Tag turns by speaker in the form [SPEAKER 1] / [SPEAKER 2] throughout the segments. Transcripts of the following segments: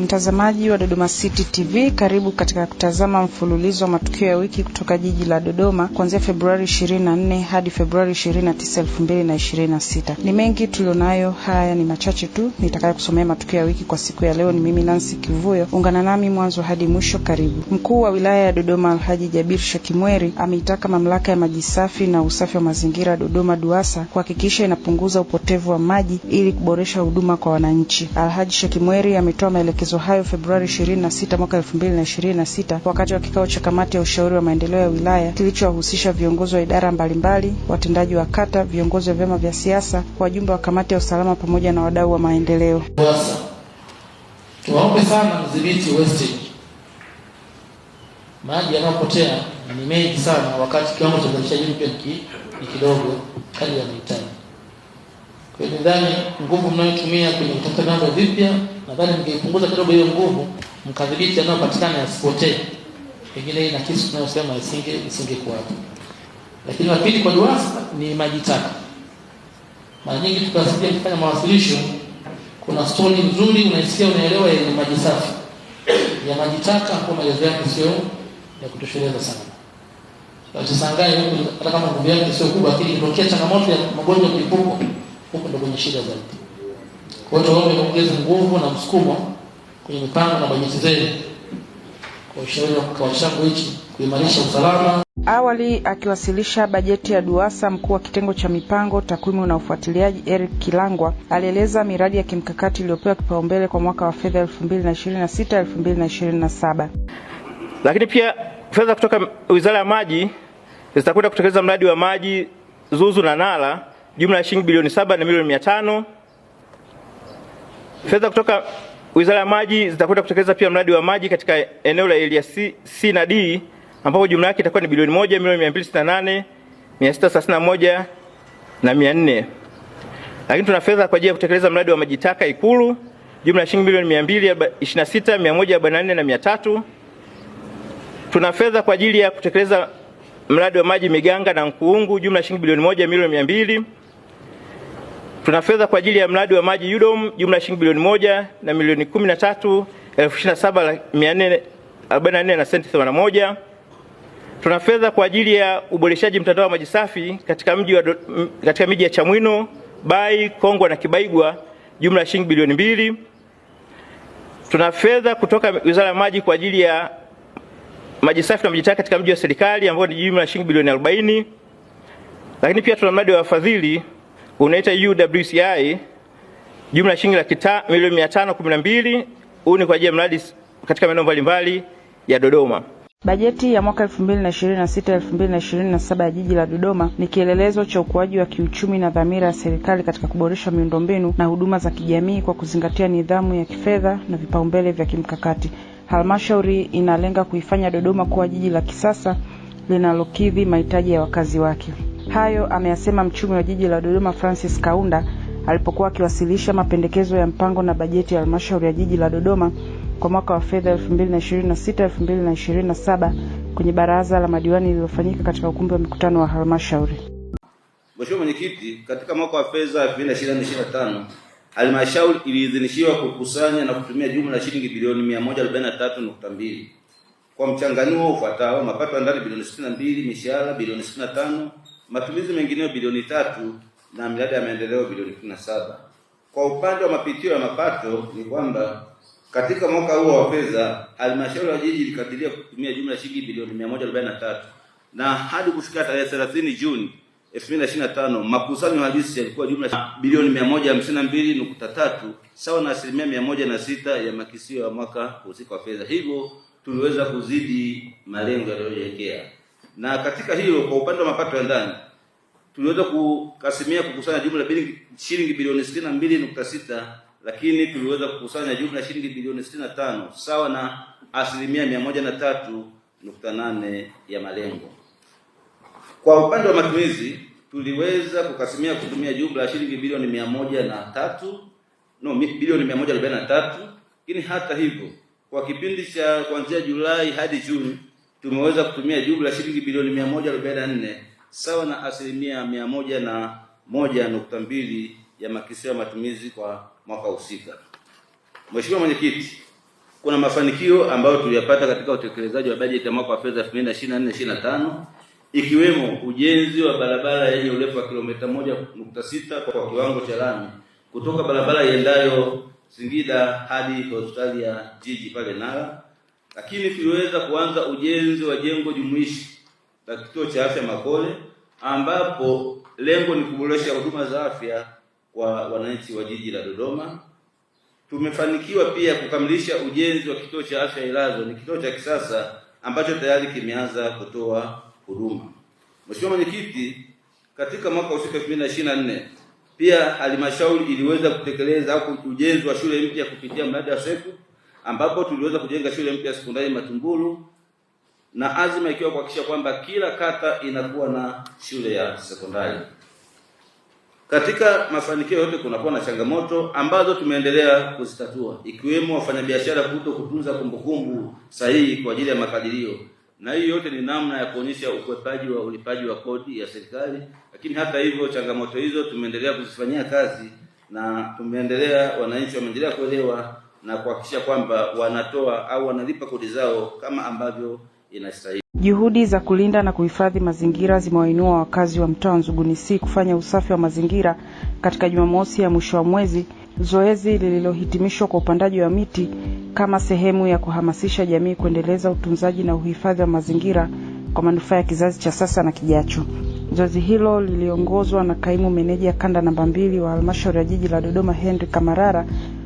[SPEAKER 1] Mtazamaji wa Dodoma City TV, karibu katika kutazama mfululizo wa matukio ya wiki kutoka jiji la Dodoma kuanzia Februari 24 hadi Februari 29, 2026. Ni mengi tulionayo, haya ni machache tu nitakayo kusomea matukio ya wiki kwa siku ya leo. Ni mimi Nancy Kivuyo, ungana nami mwanzo hadi mwisho. Karibu. Mkuu wa wilaya ya Dodoma Alhaji Jabir Shakimweri ameitaka mamlaka ya maji safi na usafi wa mazingira Dodoma DUWASA kuhakikisha inapunguza upotevu wa maji ili kuboresha huduma kwa wananchi. Alhaji Shakimweri ametoa maelekezo hayo Februari 26 mwaka 2026 wakati wa kikao cha kamati ya ushauri wa maendeleo ya wilaya kilichowahusisha viongozi wa idara mbalimbali, watendaji wa kata, viongozi wa vyama vya siasa, wajumbe wa kamati ya usalama pamoja na wadau wa maendeleo.
[SPEAKER 2] Tuwaombe sana mdhibiti wastage. Maji yanayopotea ni mengi sana wakati kiwango cha uzalishaji mpya ni kidogo kali ya mahitaji. Kwa hiyo nadhani nguvu mnayotumia kwenye kutafuta vyanzo vipya, nadhani mngeipunguza kidogo hiyo nguvu, mkadhibiti yanayopatikana yasipotee. Pengine ina kitu tunayosema isingekuwa hapo. Lakini la pili kwa DUWASA ni maji taka. Mara nyingi tukasikia kufanya mawasilisho, kuna story nzuri unaisikia unaelewa ya maji safi. Ya maji taka kwa maelezo yake sio ya kutosheleza sana. Tusisangae huko, hata kama nguvu yake sio kubwa, lakini ikitokea changamoto ya magonjwa mlipuko, huko ndio kwenye shida zaidi. Kwa hiyo tuombe kuongeza nguvu na msukumo kwenye mipango na bajeti zenu kwa ushauri wa washango hichi kuimarisha usalama.
[SPEAKER 1] Awali akiwasilisha bajeti ya DUWASA, mkuu wa kitengo cha mipango, takwimu na ufuatiliaji Eric Kilangwa alieleza miradi ya kimkakati iliyopewa kipaumbele kwa mwaka wa fedha 2026-2027.
[SPEAKER 3] Lakini pia fedha kutoka Wizara ya Maji zitakwenda kutekeleza mradi wa maji Zuzu na Nala jumla ya shilingi bilioni 7 na milioni 500. Fedha kutoka Wizara ya Maji zitakwenda kutekeleza pia mradi wa maji katika eneo la area C na D ambapo jumla yake itakuwa ni bilioni 1 milioni 268 631 na 400. Lakini tuna fedha kwa ajili ya kutekeleza mradi wa maji taka Ikulu jumla ya shilingi milioni 226 144 na 300. Tuna fedha kwa ajili ya kutekeleza mradi wa maji Miganga na Nkuungu jumla ya shilingi bilioni 1 milioni 200. Tuna fedha kwa ajili ya mradi wa maji UDOM jumla ya shilingi bilioni 1 na milioni 13,027,444 na senti 81. Tuna fedha kwa ajili ya uboreshaji mtandao wa maji safi katika miji ya Chamwino, Bai, Kongwa na Kibaigwa jumla ya shilingi bilioni 2. Tuna fedha kutoka Wizara ya Maji kwa ajili ya maji safi na maji taka katika mji wa serikali ambao ni jumla ya shilingi bilioni 40. Lakini pia tuna mradi wa wafadhili unaita UWCI jumla ya shilingi milioni 512. Huu ni kwa ajili ya mradi katika maeneo mbalimbali ya Dodoma.
[SPEAKER 1] Bajeti ya mwaka 2026-2027 ya jiji la Dodoma ni kielelezo cha ukuaji wa kiuchumi na dhamira ya serikali katika kuboresha miundombinu na huduma za kijamii kwa kuzingatia nidhamu ya kifedha na vipaumbele vya kimkakati. Halmashauri inalenga kuifanya Dodoma kuwa jiji la kisasa linalokidhi mahitaji ya wakazi wake. Hayo ameyasema mchumi wa jiji la Dodoma Francis Kaunda alipokuwa akiwasilisha mapendekezo ya mpango na bajeti ya halmashauri ya jiji la Dodoma kwa mwaka wa fedha 2026-2027 kwenye baraza la madiwani lililofanyika katika ukumbi wa mikutano wa halmashauri.
[SPEAKER 4] Mheshimiwa Mwenyekiti, katika mwaka wa fedha 2024-2025 halmashauri iliidhinishiwa kukusanya na kutumia jumla ya shilingi bilioni 143.2 kwa mchanganuo ufuatao: mapato ya ndani bilioni 62, mishahara bilioni 65, matumizi mengineyo bilioni 3 na miradi ya maendeleo bilioni 17. Kwa upande wa mapitio ya mapato ni kwamba katika mwaka huo wa fedha halmashauri ya jiji ilikadiria kutumia jumla ya shilingi bilioni 143 na hadi kufikia tarehe 30 Juni 2025 makusanyo halisi yalikuwa jumla ya bilioni 152.3 sawa na 106% ya makisio ya mwaka husika wa fedha. Hivyo tuliweza kuzidi malengo yaliyojiwekea. Na katika hilo kwa upande wa mapato ya ndani tuliweza kukasimia kukusanya jumla shilingi bilioni 62.6, lakini tuliweza kukusanya jumla shilingi bilioni 65 sawa na 103.8 ya malengo. Kwa upande wa matumizi tuliweza kukasimia kutumia jumla shilingi bilioni 143, lakini hata hivyo kwa kipindi cha kuanzia Julai hadi Juni tumeweza kutumia jumla shilingi bilioni 144 sawa na 101.2 ya makisio ya matumizi kwa mwaka husika. Mheshimiwa Mwenyekiti, kuna mafanikio ambayo tuliyapata katika utekelezaji wa bajeti ya mwaka wa fedha 2024/25 ikiwemo ujenzi wa barabara yenye urefu wa kilomita 1.6 kwa kiwango cha lami kutoka barabara iendayo Singida hadi hospitali ya jiji pale Nala. Lakini tuliweza kuanza ujenzi wa jengo jumuishi la kituo cha afya Makole, ambapo lengo ni kuboresha huduma za afya kwa wananchi wa jiji la Dodoma. Tumefanikiwa pia kukamilisha ujenzi wa kituo cha afya Ilazo, ni kituo cha kisasa ambacho tayari kimeanza kutoa huduma. Mheshimiwa Mwenyekiti, katika mwaka wa 2024 pia halmashauri iliweza kutekeleza ujenzi wa shule mpya kupitia mradi wa SEKU, ambapo tuliweza kujenga shule mpya sekondari Matumbulu, na azima ikiwa kuhakikisha kwamba kila kata inakuwa na shule ya sekondari. Katika mafanikio yote kunakuwa na changamoto ambazo tumeendelea kuzitatua, ikiwemo wafanyabiashara kutunza kumbukumbu sahihi kwa ajili ya makadirio, na hii yote ni namna ya kuonyesha ukwepaji wa ulipaji wa kodi ya serikali. Lakini hata hivyo changamoto hizo tumeendelea kuzifanyia kazi, na tumeendelea, wananchi wameendelea kuelewa na kuhakikisha kwamba wanatoa au wanalipa kodi zao kama ambavyo inastahili.
[SPEAKER 1] Juhudi za kulinda na kuhifadhi mazingira zimewainua wakazi wa mtaa wa Nzuguni C kufanya usafi wa mazingira katika Jumamosi ya mwisho wa mwezi, zoezi lililohitimishwa kwa upandaji wa miti kama sehemu ya kuhamasisha jamii kuendeleza utunzaji na uhifadhi wa mazingira kwa manufaa ya kizazi cha sasa na kijacho. Zoezi hilo liliongozwa na kaimu meneja kanda namba 2 wa halmashauri ya jiji la Dodoma Henry Kamarara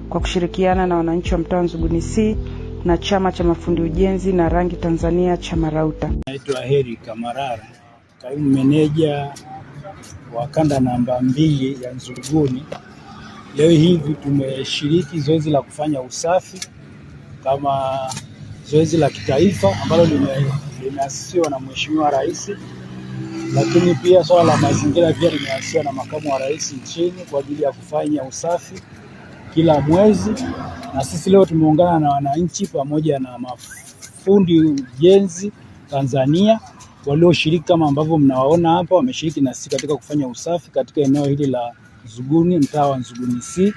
[SPEAKER 1] kwa kushirikiana na wananchi wa mtaa wa Nzuguni C na chama cha mafundi ujenzi na rangi Tanzania cha Marauta.
[SPEAKER 5] Naitwa Henry Kamarara, kaimu meneja wa kanda namba 2 ya Nzuguni. Leo hivi tumeshiriki zoezi la kufanya usafi kama zoezi la kitaifa ambalo limeasisiwa na Mheshimiwa Rais, lakini pia swala la mazingira pia limeasisiwa na makamu wa rais nchini kwa ajili ya kufanya usafi kila mwezi. Na sisi leo tumeungana na wananchi pamoja na mafundi ujenzi Tanzania walioshiriki kama ambavyo mnawaona hapa, wameshiriki na sisi katika kufanya usafi katika eneo hili la Nzuguni, mtaa wa Nzuguni C.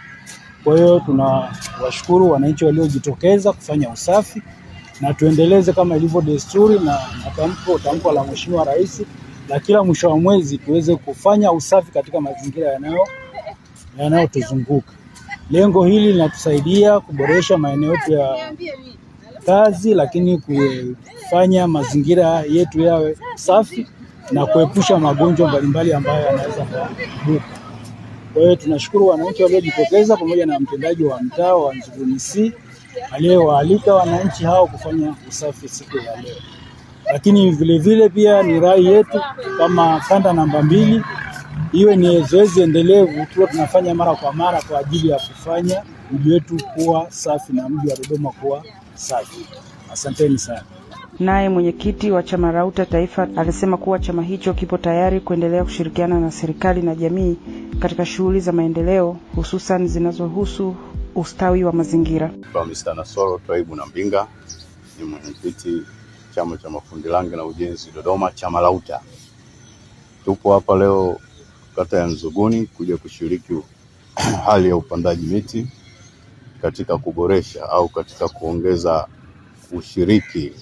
[SPEAKER 5] Kwa hiyo tunawashukuru wananchi waliojitokeza kufanya usafi, na tuendeleze kama ilivyo desturi na tamko la Mheshimiwa Rais la kila mwisho wa mwezi tuweze kufanya usafi katika mazingira yanayotuzunguka. Lengo hili linatusaidia kuboresha maeneo yetu ya kazi, lakini kufanya mazingira yetu yawe safi na kuepusha magonjwa mbalimbali ambayo yanaweza kuibuka. Kwa hiyo tunashukuru wananchi waliojitokeza pamoja na mtendaji wa mtaa wa Nzuguni C aliyewaalika wananchi hao kufanya usafi siku ya leo. Lakini vile vile pia ni rai yetu kama kanda namba 2 iwe ni zoezi endelevu tuwe tunafanya mara kwa mara kwa ajili ya kufanya mji wetu kuwa safi na mji wa Dodoma kuwa safi. Asanteni sana.
[SPEAKER 1] Naye mwenyekiti wa chama Rauta Taifa alisema kuwa chama hicho kipo tayari kuendelea kushirikiana na serikali na jamii katika shughuli za maendeleo hususan zinazohusu ustawi wa mazingira.
[SPEAKER 6] Mr. Nasoro Twaibu na Mbinga ni mwenyekiti chama cha mafundi rangi na ujenzi Dodoma, chama Rauta. Tupo hapa leo kata ya Nzuguni kuja kushiriki hali ya upandaji miti katika kuboresha au katika kuongeza ushiriki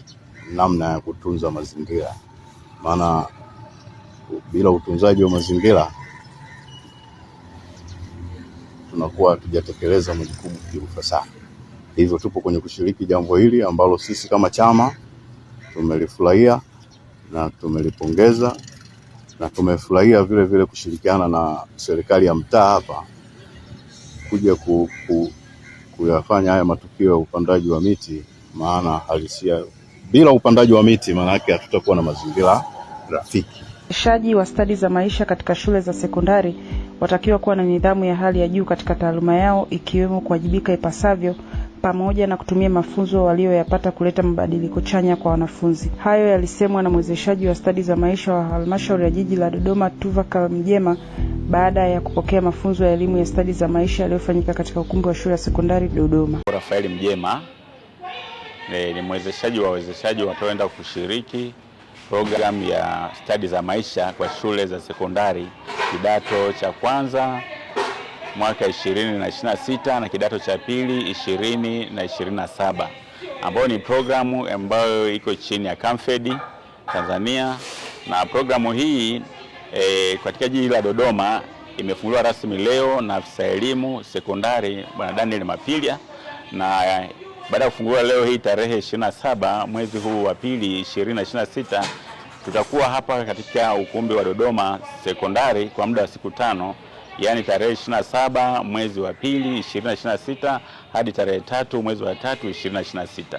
[SPEAKER 6] namna ya kutunza mazingira. Maana bila utunzaji wa mazingira tunakuwa hatujatekeleza majukumu kiufasaha. Hivyo tupo kwenye kushiriki jambo hili ambalo sisi kama chama tumelifurahia na tumelipongeza, na tumefurahia vile vile kushirikiana na serikali ya mtaa hapa kuja kuyafanya haya matukio ya upandaji wa miti. Maana halisia bila upandaji wa miti maana yake hatutakuwa na mazingira rafiki.
[SPEAKER 1] Wafundishaji wa stadi za maisha katika shule za sekondari watakiwa kuwa na nidhamu ya hali ya juu katika taaluma yao, ikiwemo kuwajibika ipasavyo pamoja na kutumia mafunzo walioyapata kuleta mabadiliko chanya kwa wanafunzi. Hayo yalisemwa na mwezeshaji wa stadi za maisha wa halmashauri ya jiji la Dodoma Tuvakal Mjema baada ya kupokea mafunzo ya elimu ya stadi za maisha yaliyofanyika katika ukumbi wa shule ya sekondari Dodoma.
[SPEAKER 7] Rafael Mjema ni mwezeshaji wa wawezeshaji wataenda kushiriki program ya stadi za maisha kwa shule za sekondari kidato cha kwanza mwaka 2026 na kidato cha pili 2027. ambayo ni programu ambayo iko chini ya Camfed Tanzania, na programu hii katika jiji la Dodoma imefunguliwa rasmi leo na afisa elimu sekondari Bwana Daniel Mapilia, na baada ya kufunguliwa leo hii tarehe 27 mwezi huu wa pili 2026 tutakuwa hapa katika ukumbi wa Dodoma sekondari kwa muda wa siku 5, yaani tarehe 27 mwezi wa pili 2026 hadi tarehe 3 mwezi wa 3 2026.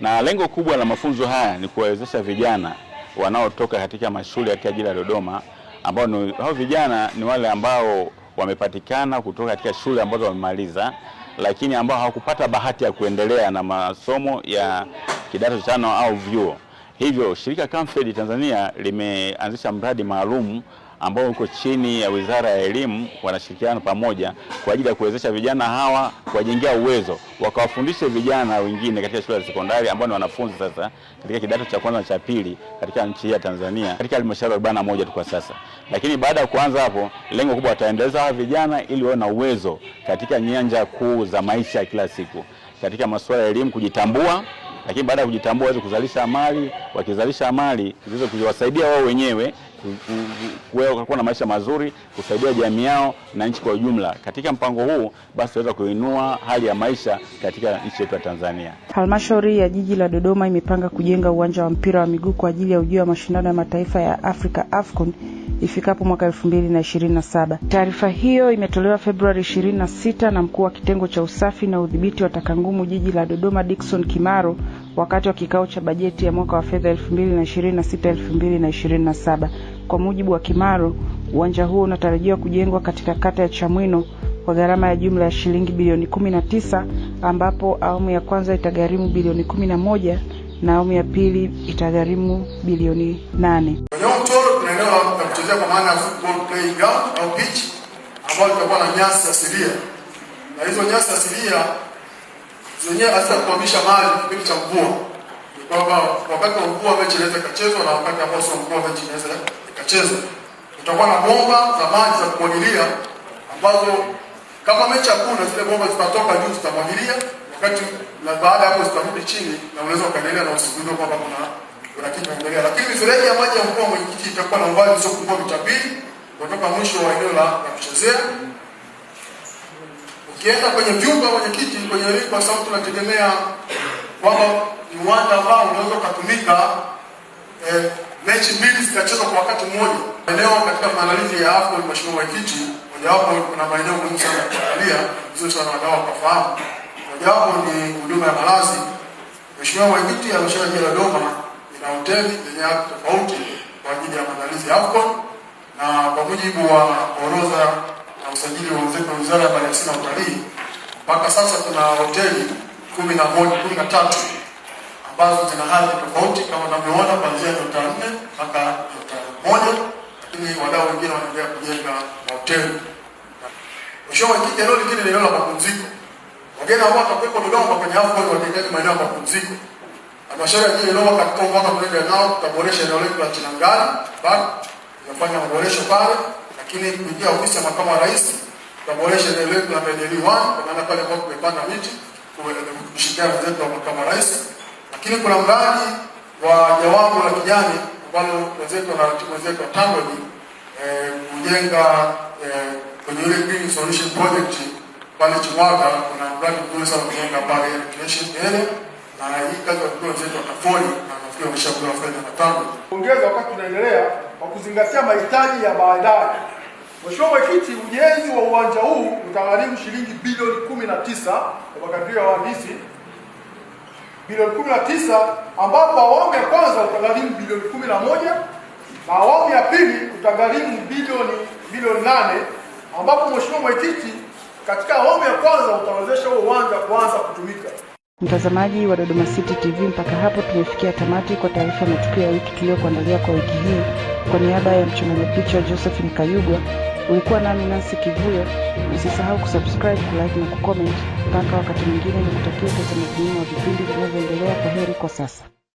[SPEAKER 7] Na lengo kubwa la mafunzo haya ni kuwawezesha vijana wanaotoka katika mashule ya jiji la Dodoma, ambao hao vijana ni wale ambao wamepatikana kutoka katika shule ambazo wamemaliza, lakini ambao hawakupata bahati ya kuendelea na masomo ya kidato cha 5 au vyuo. Hivyo shirika Camfed Tanzania limeanzisha mradi maalum ambao uko chini ya Wizara ya Elimu, wanashirikiana pamoja kwa ajili ya kuwezesha vijana hawa kuwajengea uwezo, wakawafundishe vijana wengine katika shule za sekondari ambao ni wanafunzi sasa katika kidato cha 1 na cha 2 katika nchi ya Tanzania, katika halmashauri 41 tu kwa sasa. Lakini baada ya kuanza hapo, lengo kubwa wataendeleza hawa vijana ili wawe na uwezo katika nyanja kuu za maisha ya kila siku, katika masuala ya elimu, kujitambua, lakini baada ya kujitambua waweze kuzalisha mali, wakizalisha mali ziweze kuwasaidia wao wenyewe kuwa na maisha mazuri, kusaidia jamii yao na nchi kwa ujumla. Katika mpango huu basi tutaweza kuinua hali ya maisha katika nchi yetu ya Tanzania.
[SPEAKER 1] Halmashauri ya jiji la Dodoma imepanga kujenga uwanja wa mpira wa miguu kwa ajili ya ujio wa mashindano ya mataifa ya Afrika AFCON ifikapo mwaka 2027. Taarifa hiyo imetolewa Februari 26 na mkuu wa kitengo cha usafi na udhibiti wa taka ngumu jiji la Dodoma Dickson Kimaro wakati wa kikao cha bajeti ya mwaka wa fedha 2026-2027. Kwa mujibu wa Kimaro, uwanja huo unatarajiwa kujengwa katika kata ya Chamwino kwa gharama ya jumla ya shilingi bilioni 19, ambapo awamu ya kwanza itagharimu bilioni 11 na awamu ya pili itagharimu bilioni 8.
[SPEAKER 8] Kwenye mtoro kuna eneo la kuchezea kwa maana ya football playing ground au pitch, ambao litakuwa na nyasi asilia. Na hizo nyasi asilia zenyewe hazitakwamisha maji kipindi cha mvua. Kwa sababu wakati wa mvua mechi inaweza ikachezwa na wakati ambao sio mvua mechi inaweza ikachezwa. Tutakuwa na bomba za maji za kumwagilia ambazo kama mechi hakuna, zile bomba zitatoka juu zitamwagilia, wakati na baada hapo zitarudi chini na unaweza kuendelea na usigundue kwamba kuna kitu kinaendelea. Lakini mifereji ya maji ya mvua mwenyekiti itakuwa na umbali usiopungua mita 2 kutoka mwisho wa eneo la kuchezea. Ukienda kwenye vyumba mwenyekiti, kwenye ligi kwa sababu tunategemea kwamba ni uwanja ambao unaweza kutumika mechi mbili zitachezwa kwa wakati mmoja. Eneo katika maandalizi ya AFCON mheshimiwa mwenyekiti, mojawapo kuna maeneo muhimu sana ya kuangalia, hizo sana wadau kufahamu. Mojawapo ni huduma ya malazi. Mheshimiwa mwenyekiti, halmashauri ya Dodoma ina hoteli zenye hadhi tofauti kwa ajili ya maandalizi ya AFCON, na kwa mujibu wa orodha na usajili wa Wizara ya Maliasili na Utalii, mpaka sasa kuna hoteli 13 ambazo zina hadhi tofauti kama tunavyoona, kuanzia nyota 4 mpaka nyota 1, lakini wadau wengine wanaendelea kujenga hoteli. Mheshimiwa mwenyekiti, eneo lingine ni eneo la mapumziko. Wageni ambao watakuwepo Dodoma kwenye AFCON watahitaji maeneo ya mapumziko. Halmashauri ya jiji la Dodoma katika mwaka mmoja nao tutaboresha eneo letu la Chinangali, tunafanya maboresho pale, lakini kupitia ofisi ya makamu wa rais tutaboresha eneo letu la Medeli 1 kwa maana pale ambapo tumepanda miti kushirikiana na wenzetu wa makamu wa rais. Lakini kuna mradi wa jawabu la kijani ambao wenzetu na timu zetu wa TANROADS kujenga kwenye ile Green Solution Project pale Chimwaga. Kuna mradi mzuri sana kujenga pale recreation area, na hii kazi ya kwa wenzetu wa TAFORI na nafikiri wameshapewa fedha na TANROADS. Ongeza wakati tunaendelea kwa kuzingatia mahitaji ya baadaye. Mheshimiwa mwenyekiti, ujenzi wa uwanja huu utagharimu shilingi bilioni 19 kwa makadirio ya wahandisi, bilioni 19, ambapo awamu ya kwanza utagharimu bilioni 11 na awamu ya pili utagharimu bilioni 8, ambapo mheshimiwa mwenyekiti, katika awamu ya kwanza utawezesha huo uwanja kuanza kutumika.
[SPEAKER 1] Mtazamaji wa Dodoma City TV, mpaka hapo tumefikia tamati kwa taarifa ya matukio ya wiki tuliyokuandalia kwa wiki hii. Kwa niaba ya mchonganyo picha Josephine Kayugwa, ulikuwa nami Nancy Kivuyo. Usisahau kusubscribe, kulike na kucomment. Mpaka wakati mwingine, nikutakia utazamaji wa vipindi vinavyoendelea. Kwa heri kwa sasa.